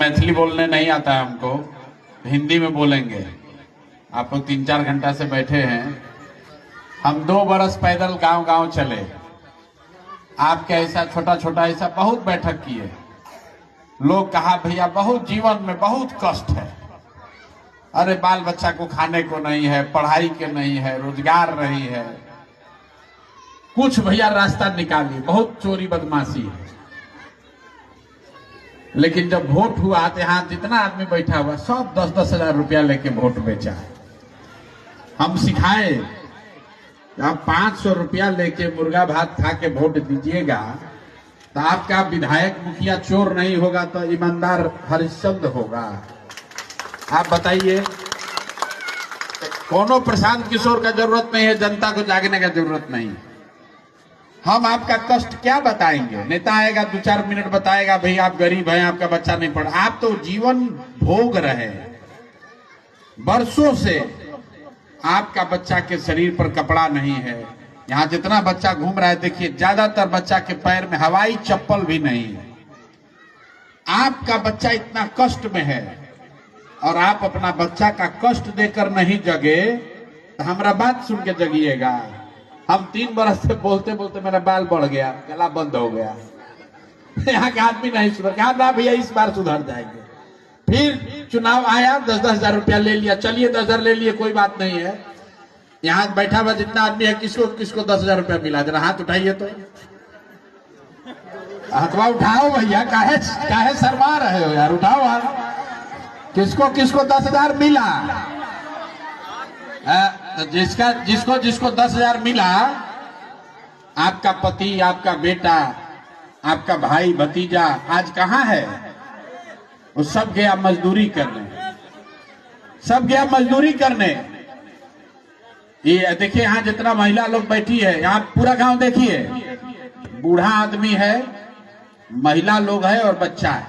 मैथिली बोलने नहीं आता है हमको, हिंदी में बोलेंगे। आप लोग 3-4 घंटा से बैठे हैं। हम 2 बरस पैदल गांव गांव चले, आपके ऐसा छोटा छोटा ऐसा बहुत बैठक किए। लोग कहा भैया बहुत जीवन में बहुत कष्ट है, अरे बाल बच्चा को खाने को नहीं है, पढ़ाई के नहीं है, रोजगार नहीं है, कुछ भैया रास्ता निकालिए, बहुत चोरी बदमाशी है। लेकिन जब वोट हुआ तो यहाँ जितना आदमी बैठा हुआ सब 10-10 हजार रुपया लेके वोट बेचा है। हम सिखाए आप 500 रुपया लेके मुर्गा भात खा के वोट दीजिएगा तो आपका विधायक मुखिया चोर नहीं होगा तो ईमानदार हरिश्चंद्र होगा। आप बताइए, कोनो प्रशांत किशोर का जरूरत नहीं है, जनता को जागने का जरूरत नहीं। हम आपका कष्ट क्या बताएंगे? नेता आएगा 2-4 मिनट बताएगा भाई आप गरीब हैं, आपका बच्चा नहीं पढ़ा। आप तो जीवन भोग रहे, बरसों से आपका बच्चा के शरीर पर कपड़ा नहीं है। यहाँ जितना बच्चा घूम रहा है देखिए, ज्यादातर बच्चा के पैर में हवाई चप्पल भी नहीं है। आपका बच्चा इतना कष्ट में है और आप अपना बच्चा का कष्ट देकर नहीं जगे तो हमारा बात सुन के जगिएगा। हम 3 बरस से बोलते बोलते मेरा बाल बढ़ गया, गला बंद हो गया। यहाँ के आदमी नहीं सुधर, कहा ना भैया इस बार सुधर जाएंगे। फिर चुनाव आया, 10-10 हजार रुपया ले लिया, चलिए 10 हजार ले लिए, कोई बात नहीं है। यहाँ बैठा हुआ जितना आदमी है किसको किसको 10 हजार रुपया मिला? जरा हाथ उठाइए तो, हाथवा उठाओ भैया, काहे शर्मा रहे हो यार, उठाओ हाथ। किसको किसको 10 हजार मिला? जिसको 10 हजार मिला, आपका पति, आपका बेटा, आपका भाई भतीजा आज कहाँ है? वो सब गया मजदूरी करने, सब गया मजदूरी करने। ये देखिए यहाँ जितना महिला लोग बैठी है, यहाँ पूरा गांव देखिए, बूढ़ा आदमी है, महिला लोग है और बच्चा है।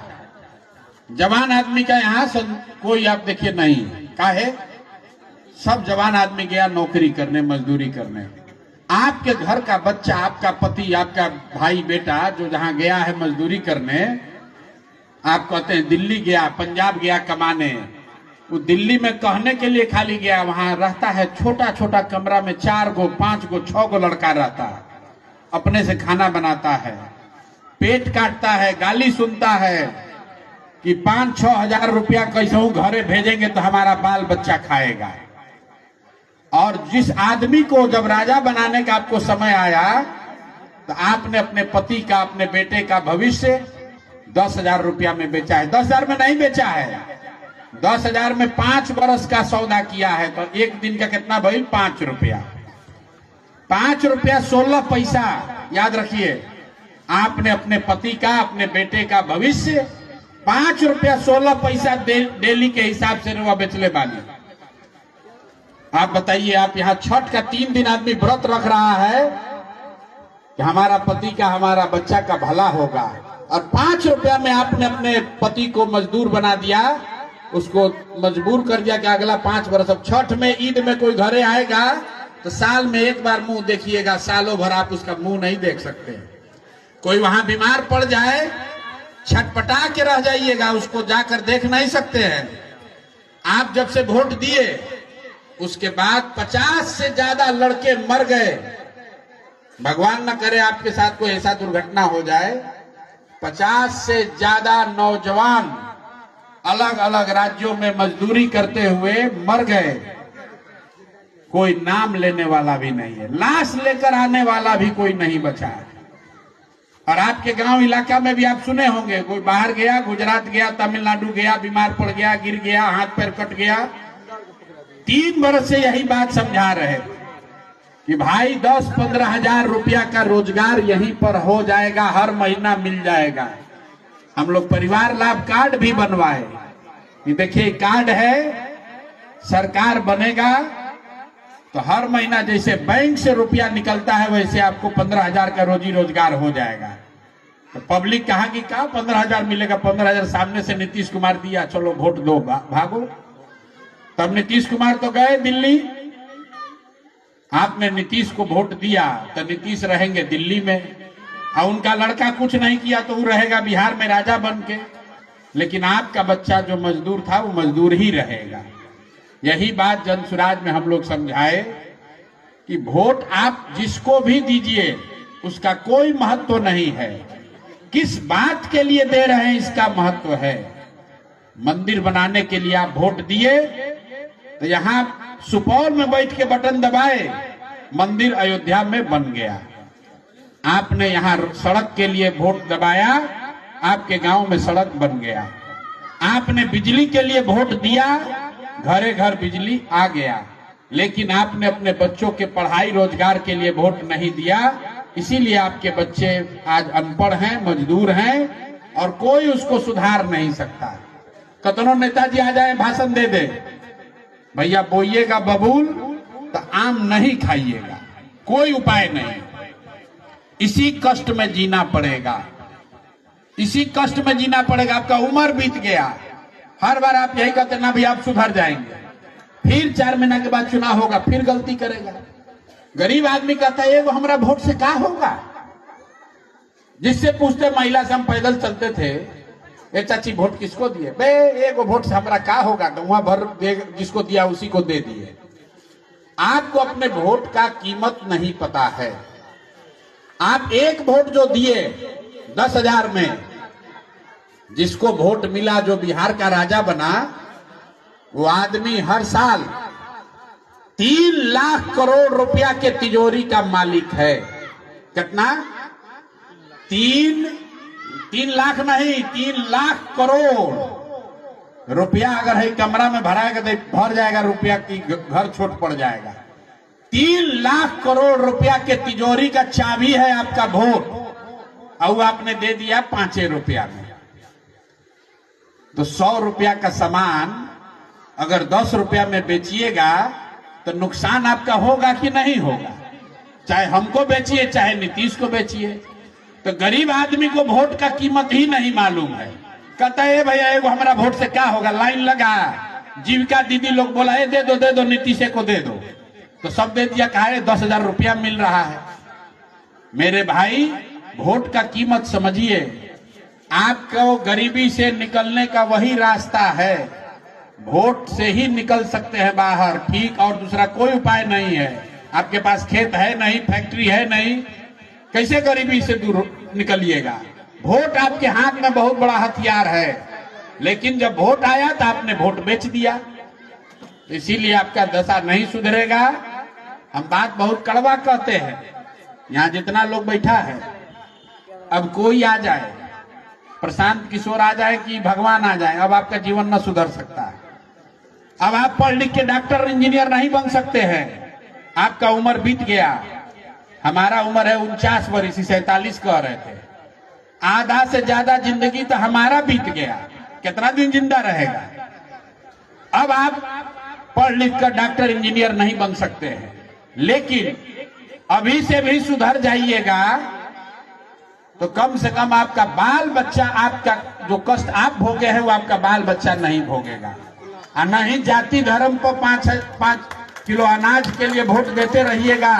जवान आदमी का यहाँ कोई आप देखिए नहीं, काहे? सब जवान आदमी गया नौकरी करने, मजदूरी करने। आपके घर का बच्चा, आपका पति, आपका भाई बेटा जो जहां गया है मजदूरी करने, आप कहते हैं दिल्ली गया, पंजाब गया कमाने। वो दिल्ली में कहने के लिए खाली गया, वहां रहता है छोटा छोटा कमरा में 4 गो 5 गो 6 गो लड़का रहता है, अपने से खाना बनाता है, पेट काटता है, गाली सुनता है कि 5-6 हजार रुपया कैसे घरे भेजेंगे तो हमारा बाल बच्चा खाएगा। और जिस आदमी को जब राजा बनाने का आपको समय आया तो आपने अपने पति का, अपने बेटे का भविष्य 10 हजार रुपया में बेचा है। 10 हजार में नहीं बेचा है, 10 हजार में 5 बरस का सौदा किया है। तो एक दिन का कितना भाई? 5 रुपया। 5 रुपया 16 पैसा। याद रखिए, आपने अपने पति का, अपने बेटे का भविष्य 5 रुपया 16 पैसा डेली के हिसाब से रुआ बेचले बानी। आप बताइए, आप यहाँ छठ का 3 दिन आदमी व्रत रख रहा है कि हमारा पति का, हमारा बच्चा का भला होगा, और 5 रुपया में आपने अपने पति को मजदूर बना दिया, उसको मजबूर कर दिया कि अगला 5 बरस। अब छठ में, ईद में कोई घरे आएगा तो साल में एक बार मुंह देखिएगा, सालों भर आप उसका मुंह नहीं देख सकते। कोई वहां बीमार पड़ जाए, छटपटा के रह जाइएगा, उसको जाकर देख नहीं सकते हैं। आप जब से वोट दिए उसके बाद 50 से ज्यादा लड़के मर गए। भगवान न करे आपके साथ कोई ऐसा दुर्घटना हो जाए। 50 से ज्यादा नौजवान अलग अलग राज्यों में मजदूरी करते हुए मर गए। कोई नाम लेने वाला भी नहीं है, लाश लेकर आने वाला भी कोई नहीं बचा है। और आपके गांव इलाका में भी आप सुने होंगे, कोई बाहर गया, गुजरात गया, तमिलनाडु गया, बीमार पड़ गया, गिर गया, हाथ पैर कट गया। 3 बरस से यही बात समझा रहे कि भाई 10-15 हजार रुपया का रोजगार यहीं पर हो जाएगा, हर महीना मिल जाएगा। हम लोग परिवार लाभ कार्ड भी बनवाए कि देखिए कार्ड है, सरकार बनेगा तो हर महीना जैसे बैंक से रुपया निकलता है वैसे आपको 15 हजार का रोजी रोजगार हो जाएगा। तो पब्लिक कहा कि क्या 15 हजार मिलेगा? 15 हजार सामने से नीतीश कुमार दिया, चलो वोट दो, भागो। तब नीतीश कुमार तो गए दिल्ली, आपने नीतीश को वोट दिया तो नीतीश रहेंगे दिल्ली में, और उनका लड़का कुछ नहीं किया तो वो रहेगा बिहार में राजा बन के। लेकिन आपका बच्चा जो मजदूर था वो मजदूर ही रहेगा। यही बात जनसुराज में हम लोग समझाए कि वोट आप जिसको भी दीजिए उसका कोई महत्व नहीं है, किस बात के लिए दे रहे हैं इसका महत्व है। मंदिर बनाने के लिए आप वोट दिए तो यहां सुपौल में बैठ के बटन दबाए, मंदिर अयोध्या में बन गया। आपने यहां सड़क के लिए वोट दबाया, आपके गांव में सड़क बन गया। आपने बिजली के लिए वोट दिया, घरे घर बिजली आ गया। लेकिन आपने अपने बच्चों के पढ़ाई रोजगार के लिए वोट नहीं दिया, इसीलिए आपके बच्चे आज अनपढ़ हैं, मजदूर हैं और कोई उसको सुधार नहीं सकता। कतनों नेताजी आ जाए भाषण दे दे, भैया बोइएगा बबूल तो आम नहीं खाइएगा, कोई उपाय नहीं। इसी कष्ट में जीना पड़ेगा, इसी कष्ट में जीना पड़ेगा। आपका उम्र बीत गया, हर बार आप यही कहते ना भी आप सुधर जाएंगे, फिर 4 महीना के बाद चुनाव होगा, फिर गलती करेगा। गरीब आदमी कहता है वो हमारा वोट से क्या होगा। जिससे पूछते महिला से हम पैदल चलते थे, ए चाची वोट किसको दिए, बे एक वोट से हमारा क्या होगा, गौवा भर जिसको दिया उसी को दे दिए। आपको अपने वोट का कीमत नहीं पता है। आप एक वोट जो दिए 10,000 में, जिसको वोट मिला, जो बिहार का राजा बना, वो आदमी हर साल 3 लाख करोड़ रुपया के तिजोरी का मालिक है। कितना? 3 लाख नहीं, 3 लाख करोड़ रुपया अगर है कमरा में भराएगा तो भर जाएगा रुपया की, घर छोट पड़ जाएगा। 3 लाख करोड़ रुपया के तिजोरी का चाबी है आपका वोट, और आपने दे दिया 5 रुपया में। तो 100 रुपया का सामान अगर 10 रुपया में बेचिएगा तो नुकसान आपका होगा कि नहीं होगा। चाहे हमको बेचिए चाहे नीतीश को बेचिए। तो गरीब आदमी को वोट का कीमत ही नहीं मालूम है। कहता है भैया एगो हमारा वोट से क्या होगा, लाइन लगा। जीविका दीदी लोग बोला है दे दो नीतीश को दे दो, तो सब दे दिया। कहा है 10,000 रुपया मिल रहा है। मेरे भाई, वोट का कीमत समझिए। आपको गरीबी से निकलने का वही रास्ता है, वोट से ही निकल सकते हैं बाहर, ठीक, और दूसरा कोई उपाय नहीं है। आपके पास खेत है नहीं, फैक्ट्री है नहीं, कैसे गरीबी से दूर निकलिएगा। वोट आपके हाथ में बहुत बड़ा हथियार है, लेकिन जब वोट आया तो आपने वोट बेच दिया, इसीलिए आपका दशा नहीं सुधरेगा। हम बात बहुत कड़वा कहते हैं, यहाँ जितना लोग बैठा है, अब कोई आ जाए, प्रशांत किशोर आ जाए कि भगवान आ जाए, अब आपका जीवन न सुधर सकता है। अब आप पढ़ लिख के डॉक्टर इंजीनियर नहीं बन सकते हैं, आपका उम्र बीत गया। हमारा उम्र है 49 वर्ष, 47 कह रहे थे। आधा से ज्यादा जिंदगी तो हमारा बीत गया, कितना दिन जिंदा रहेगा। अब आप पढ़ लिख कर डॉक्टर इंजीनियर नहीं बन सकते हैं, लेकिन अभी से भी सुधर जाइएगा तो कम से कम आपका बाल बच्चा, आपका जो कष्ट आप भोगे हैं वो आपका बाल बच्चा नहीं भोगेगा। और नहीं जाति धर्म पर 5 किलो अनाज के लिए वोट देते रहिएगा।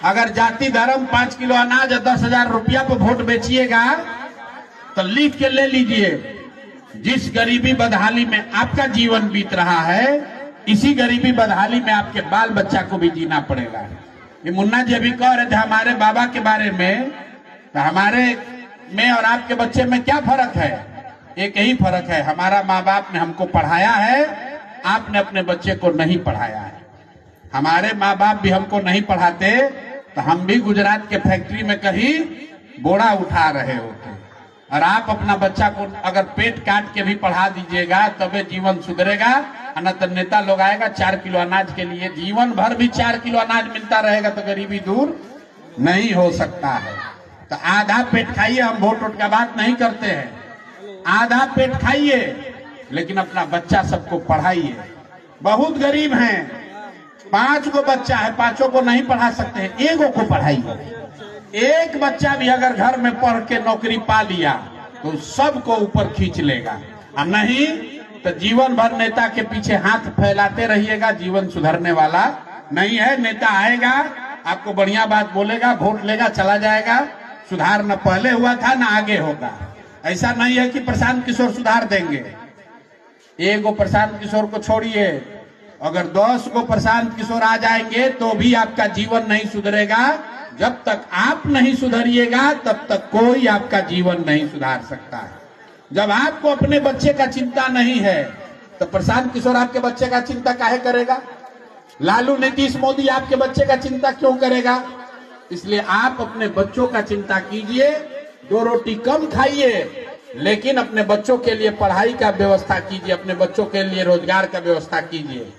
अगर जाति धर्म 5 किलो अनाज और 10,000 रुपया पर वोट बेचिएगा तो लिख के ले लीजिए, जिस गरीबी बदहाली में आपका जीवन बीत रहा है, इसी गरीबी बदहाली में आपके बाल बच्चा को भी जीना पड़ेगा। ये मुन्ना जी अभी कह रहे थे हमारे बाबा के बारे में, तो हमारे में और आपके बच्चे में क्या फर्क है? एक ही फर्क है, हमारा माँ बाप ने हमको पढ़ाया है, आपने अपने बच्चे को नहीं पढ़ाया है। हमारे माँ बाप भी हमको नहीं पढ़ाते तो हम भी गुजरात के फैक्ट्री में कहीं बोरा उठा रहे होते। और आप अपना बच्चा को अगर पेट काट के भी पढ़ा दीजिएगा तबे जीवन सुधरेगा। न तो नेता लोग आएगा 4 किलो अनाज के लिए, जीवन भर भी 4 किलो अनाज मिलता रहेगा तो गरीबी दूर नहीं हो सकता है। तो आधा पेट खाइए, हम वोट का बात नहीं करते हैं, आधा पेट खाइए लेकिन अपना बच्चा सबको पढ़ाइए। बहुत गरीब हैं, 5 गो बच्चा है, 5 को नहीं पढ़ा सकते हैं, 1 को पढ़ाइए। एक बच्चा भी अगर घर में पढ़ के नौकरी पा लिया तो सबको ऊपर खींच लेगा, और नहीं तो जीवन भर नेता के पीछे हाथ फैलाते रहिएगा, जीवन सुधरने वाला नहीं है। नेता आएगा, आपको बढ़िया बात बोलेगा, वोट लेगा, चला जाएगा, सुधार न पहले हुआ था न आगे होगा। ऐसा नहीं है कि प्रशांत किशोर सुधार देंगे। एक गो प्रशांत किशोर को छोड़िए, अगर 10 गो प्रशांत किशोर आ जाएंगे तो भी आपका जीवन नहीं सुधरेगा। जब तक आप नहीं सुधरिएगा तब तक कोई आपका जीवन नहीं सुधार सकता है। जब आपको अपने बच्चे का चिंता नहीं है तो प्रशांत किशोर आपके बच्चे का चिंता काहे करेगा? लालू नीतीश मोदी आपके बच्चे का चिंता क्यों करेगा? इसलिए आप अपने बच्चों का चिंता कीजिए, 2 रोटी कम खाइए, लेकिन अपने बच्चों के लिए पढ़ाई का व्यवस्था कीजिए, अपने बच्चों के लिए रोजगार का व्यवस्था कीजिए।